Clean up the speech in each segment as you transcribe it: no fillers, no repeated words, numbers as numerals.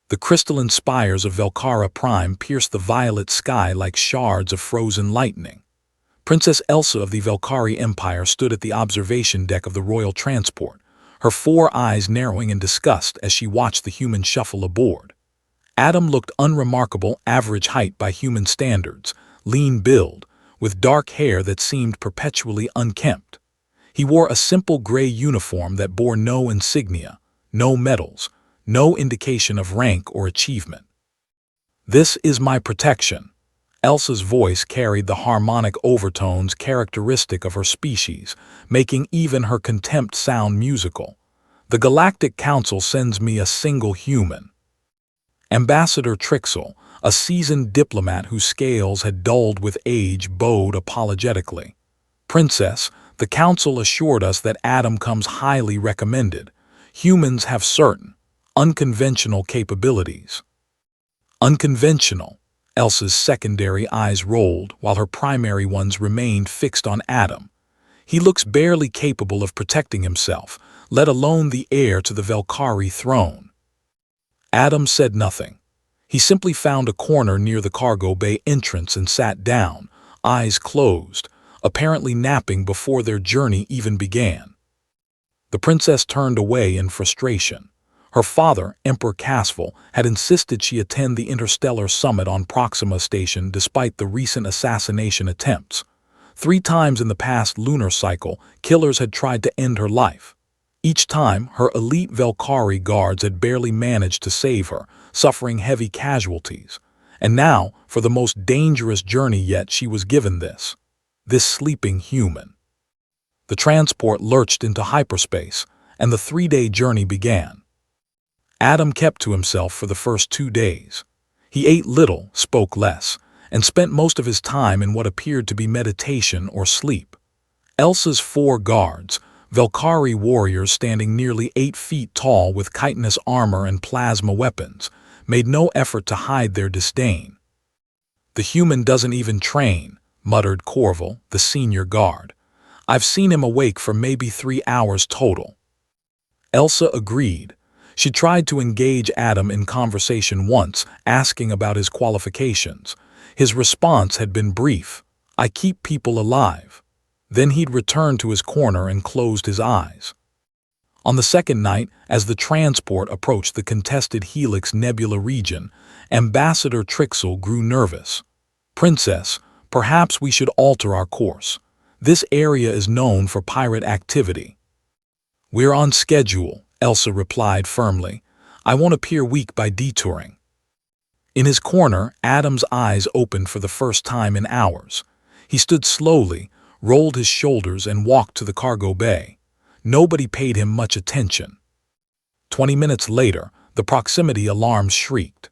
The crystalline spires of Velcara Prime pierced the violet sky like shards of frozen lightning. Princess Elsa of the Velcari Empire stood at the observation deck of the royal transport, her four eyes narrowing in disgust as she watched the human shuffle aboard. Adam looked unremarkable, average height by human standards, lean build, with dark hair that seemed perpetually unkempt. He wore a simple gray uniform that bore no insignia, no medals, no indication of rank or achievement. "This is my protection." Elsa's voice carried the harmonic overtones characteristic of her species, making even her contempt sound musical. "The Galactic Council sends me a single human." Ambassador Trixel, a seasoned diplomat whose scales had dulled with age, bowed apologetically. "Princess, the Council assured us that Adam comes highly recommended. Humans have certain, unconventional capabilities." Unconventional. Elsa's secondary eyes rolled, while her primary ones remained fixed on Adam. "He looks barely capable of protecting himself, let alone the heir to the Velcari throne." Adam said nothing. He simply found a corner near the cargo bay entrance and sat down, eyes closed, apparently napping before their journey even began. The princess turned away in frustration. Her father, Emperor Casval, had insisted she attend the interstellar summit on Proxima Station despite the recent assassination attempts. 3 times in the past lunar cycle, killers had tried to end her life. Each time, her elite Velcari guards had barely managed to save her, suffering heavy casualties. And now, for the most dangerous journey yet, she was given this sleeping human. The transport lurched into hyperspace, and the 3-day journey began. Adam kept to himself for the first 2 days. He ate little, spoke less, and spent most of his time in what appeared to be meditation or sleep. Elsa's 4 guards, Velcari warriors standing nearly 8 feet tall with chitinous armor and plasma weapons, made no effort to hide their disdain. "The human doesn't even train," muttered Corval, the senior guard. "I've seen him awake for maybe 3 hours total." Elsa agreed. She tried to engage Adam in conversation once, asking about his qualifications. His response had been brief: "I keep people alive." Then he'd return to his corner and closed his eyes. On the second night, as the transport approached the contested Helix Nebula region, Ambassador Trixel grew nervous. "Princess, perhaps we should alter our course. This area is known for pirate activity." "We're on schedule," Elsa replied firmly. "I won't appear weak by detouring." In his corner, Adam's eyes opened for the first time in hours. He stood slowly, rolled his shoulders, and walked to the cargo bay. Nobody paid him much attention. 20 minutes later, the proximity alarms shrieked.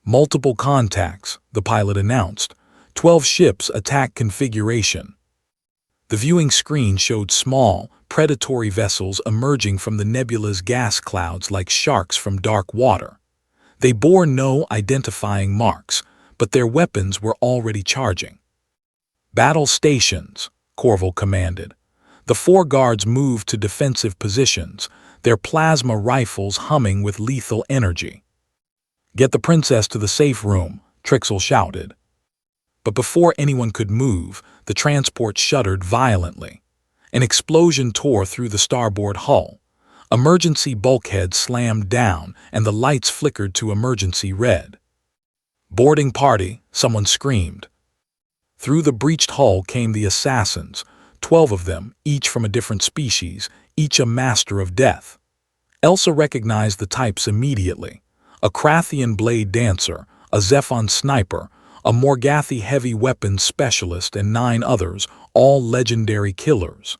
"Multiple contacts," the pilot announced. 12 ships attack configuration." The viewing screen showed small, predatory vessels emerging from the nebula's gas clouds like sharks from dark water. They bore no identifying marks, but their weapons were already charging. "Battle stations," Corval commanded. The 4 guards moved to defensive positions, their plasma rifles humming with lethal energy. "Get the princess to the safe room," Trixel shouted. But before anyone could move, the transport shuddered violently. An explosion tore through the starboard hull. Emergency bulkheads slammed down, and the lights flickered to emergency red. "Boarding party," someone screamed. Through the breached hull came the assassins, 12 of them, each from a different species, each a master of death. Elsa recognized the types immediately: a Krathian blade dancer, a Zephon sniper, a Morgathi heavy weapons specialist, and 9 others, all legendary killers.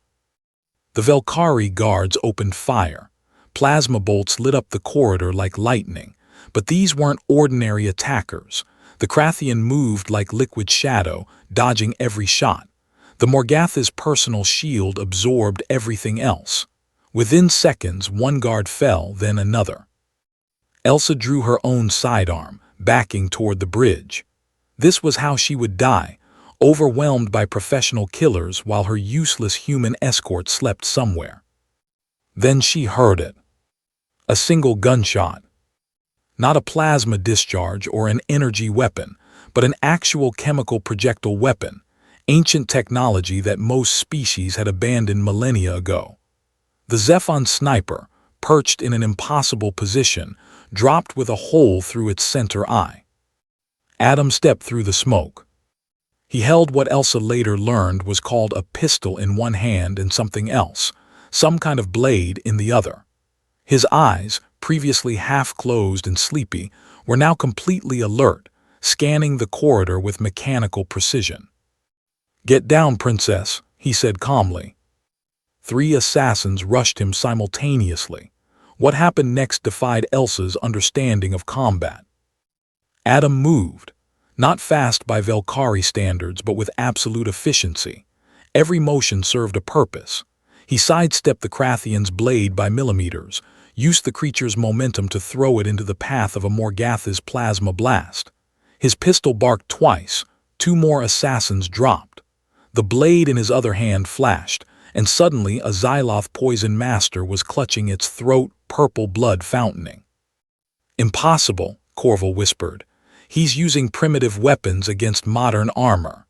The Velcari guards opened fire. Plasma bolts lit up the corridor like lightning, but these weren't ordinary attackers. The Krathian moved like liquid shadow, dodging every shot. The Morgathi's personal shield absorbed everything else. Within seconds, one guard fell, then another. Elsa drew her own sidearm, backing toward the bridge. This was how she would die, overwhelmed by professional killers while her useless human escort slept somewhere. Then she heard it. A single gunshot. Not a plasma discharge or an energy weapon, but an actual chemical projectile weapon, ancient technology that most species had abandoned millennia ago. The Zephon sniper, perched in an impossible position, dropped with a hole through its center eye. Adam stepped through the smoke. He held what Elsa later learned was called a pistol in one hand and something else, some kind of blade in the other. His eyes, previously half-closed and sleepy, were now completely alert, scanning the corridor with mechanical precision. "Get down, princess," he said calmly. 3 assassins rushed him simultaneously. What happened next defied Elsa's understanding of combat. Adam moved, not fast by Velkhari standards but with absolute efficiency. Every motion served a purpose. He sidestepped the Krathian's blade by millimeters, used the creature's momentum to throw it into the path of a Morgatha's plasma blast. His pistol barked twice. 2 more assassins dropped. The blade in his other hand flashed, and suddenly a Xyloth poison master was clutching its throat, purple blood fountaining. "Impossible," Corval whispered. "He's using primitive weapons against modern armor."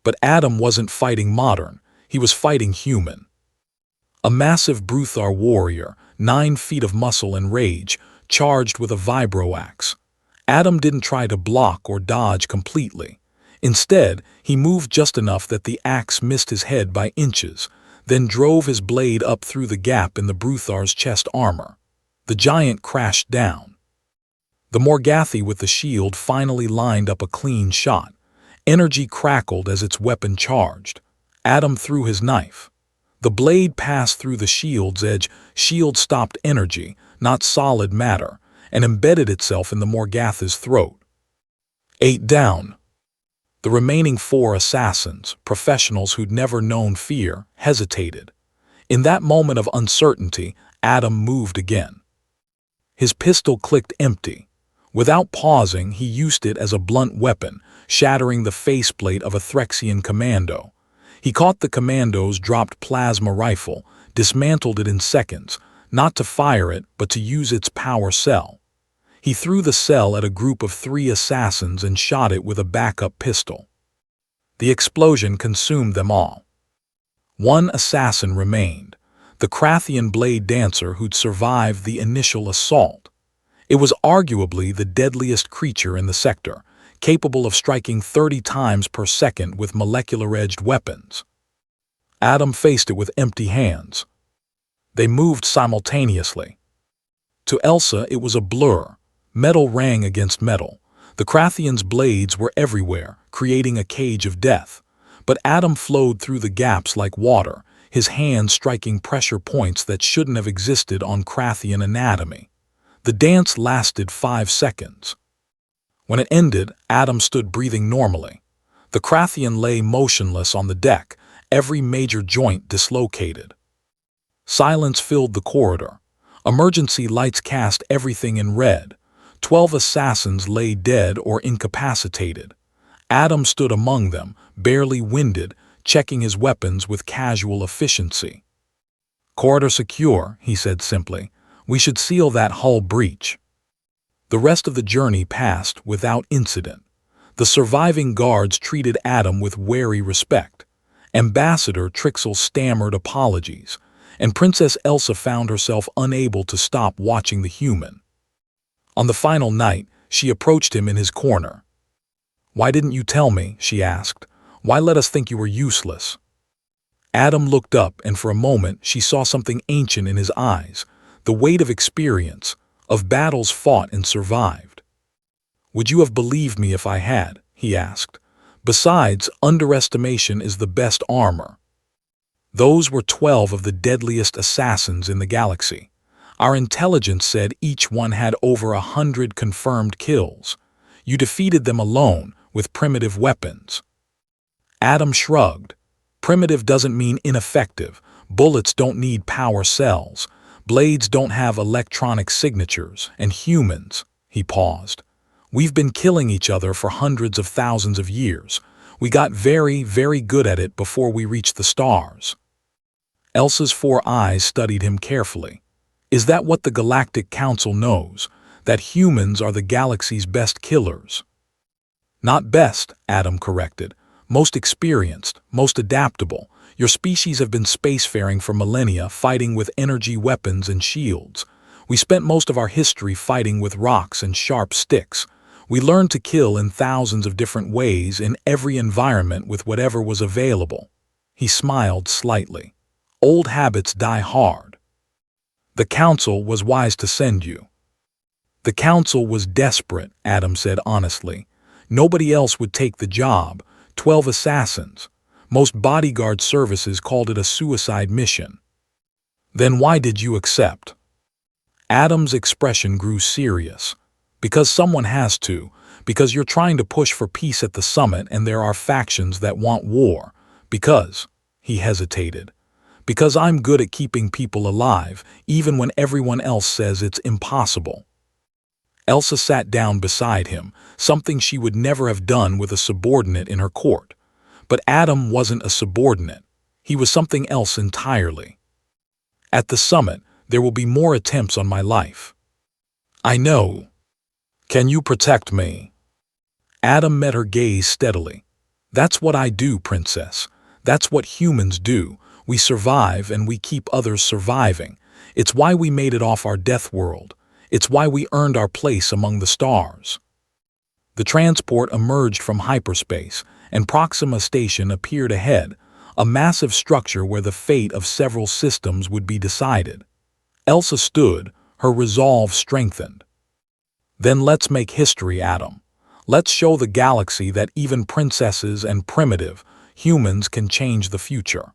But Adam wasn't fighting modern, he was fighting human. A massive Bruthar warrior, 9 feet of muscle and rage, charged with a vibro-axe. Adam didn't try to block or dodge completely. Instead, he moved just enough that the axe missed his head by inches, then drove his blade up through the gap in the Bruthar's chest armor. The giant crashed down. The Morgathi with the shield finally lined up a clean shot. Energy crackled as its weapon charged. Adam threw his knife. The blade passed through the shield's edge. Shield stopped energy, not solid matter, and embedded itself in the Morgatha's throat. 8 down. The remaining 4 assassins, professionals who'd never known fear, hesitated. In that moment of uncertainty, Adam moved again. His pistol clicked empty. Without pausing, he used it as a blunt weapon, shattering the faceplate of a Threxian commando. He caught the commando's dropped plasma rifle, dismantled it in seconds, not to fire it, but to use its power cell. He threw the cell at a group of 3 assassins and shot it with a backup pistol. The explosion consumed them all. 1 assassin remained, the Krathian blade dancer who'd survived the initial assault. It was arguably the deadliest creature in the sector, capable of striking 30 times per second with molecular-edged weapons. Adam faced it with empty hands. They moved simultaneously. To Elsa, it was a blur. Metal rang against metal. The Krathian's blades were everywhere, creating a cage of death. But Adam flowed through the gaps like water, his hands striking pressure points that shouldn't have existed on Krathian anatomy. The dance lasted 5 seconds. When it ended, Adam stood breathing normally. The Krathian lay motionless on the deck, every major joint dislocated. Silence filled the corridor. Emergency lights cast everything in red. 12 assassins lay dead or incapacitated. Adam stood among them, barely winded, checking his weapons with casual efficiency. "Corridor secure," he said simply. "We should seal that hull breach." The rest of the journey passed without incident. The surviving guards treated Adam with wary respect. Ambassador Trixel stammered apologies, and Princess Elsa found herself unable to stop watching the human. On the final night, she approached him in his corner. "Why didn't you tell me?" she asked. "Why let us think you were useless?" Adam looked up, and for a moment she saw something ancient in his eyes, the weight of experience, of battles fought and survived. "Would you have believed me if I had?" he asked. "Besides, underestimation is the best armor." Those were 12 of the deadliest assassins in the galaxy. Our intelligence said each one had over 100 confirmed kills. You defeated them alone, with primitive weapons. Adam shrugged. Primitive doesn't mean ineffective. Bullets don't need power cells. Blades don't have electronic signatures. And humans, he paused. We've been killing each other for hundreds of thousands of years. We got very, very good at it before we reached the stars. Elsa's 4 eyes studied him carefully. Is that what the Galactic Council knows? that humans are the galaxy's best killers. Not best, Adam corrected. Most experienced, most adaptable. Your species have been spacefaring for millennia, fighting with energy weapons and shields. We spent most of our history fighting with rocks and sharp sticks. We learned to kill in thousands of different ways in every environment with whatever was available. He smiled slightly. Old habits die hard. The Council was wise to send you. The Council was desperate, Adam said honestly. Nobody else would take the job. 12 assassins. Most bodyguard services called it a suicide mission. Then why did you accept? Adam's expression grew serious. Because someone has to. Because you're trying to push for peace at the summit and there are factions that want war. Because, he hesitated. Because I'm good at keeping people alive, even when everyone else says it's impossible. Elsa sat down beside him, something she would never have done with a subordinate in her court. But Adam wasn't a subordinate. He was something else entirely. At the summit, there will be more attempts on my life. I know. Can you protect me? Adam met her gaze steadily. That's what I do, Princess. That's what humans do. We survive and we keep others surviving. It's why we made it off our death world. It's why we earned our place among the stars. The transport emerged from hyperspace, and Proxima Station appeared ahead, a massive structure where the fate of several systems would be decided. Elsa stood, her resolve strengthened. Then let's make history, Adam. Let's show the galaxy that even princesses and primitive humans can change the future.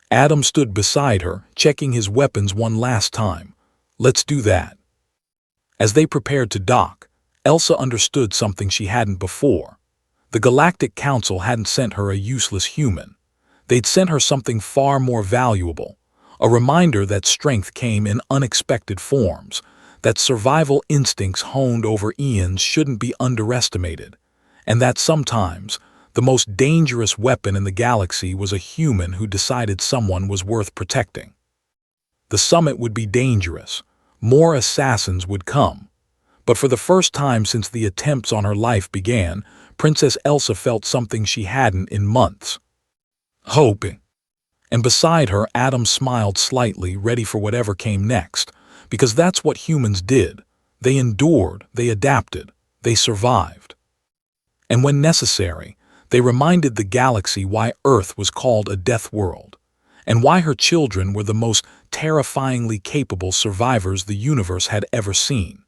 Adam stood beside her, checking his weapons one last time. Let's do that. As they prepared to dock, Elsa understood something she hadn't before. The Galactic Council hadn't sent her a useless human. They'd sent her something far more valuable, a reminder that strength came in unexpected forms, that survival instincts honed over eons shouldn't be underestimated, and that sometimes the most dangerous weapon in the galaxy was a human who decided someone was worth protecting. The summit would be dangerous. More assassins would come. But for the first time since the attempts on her life began, Princess Elsa felt something she hadn't in months. Hope. And beside her, Adam smiled slightly, ready for whatever came next, because that's what humans did. They endured, they adapted, they survived. And when necessary, they reminded the galaxy why Earth was called a death world, and why her children were the most terrifyingly capable survivors the universe had ever seen.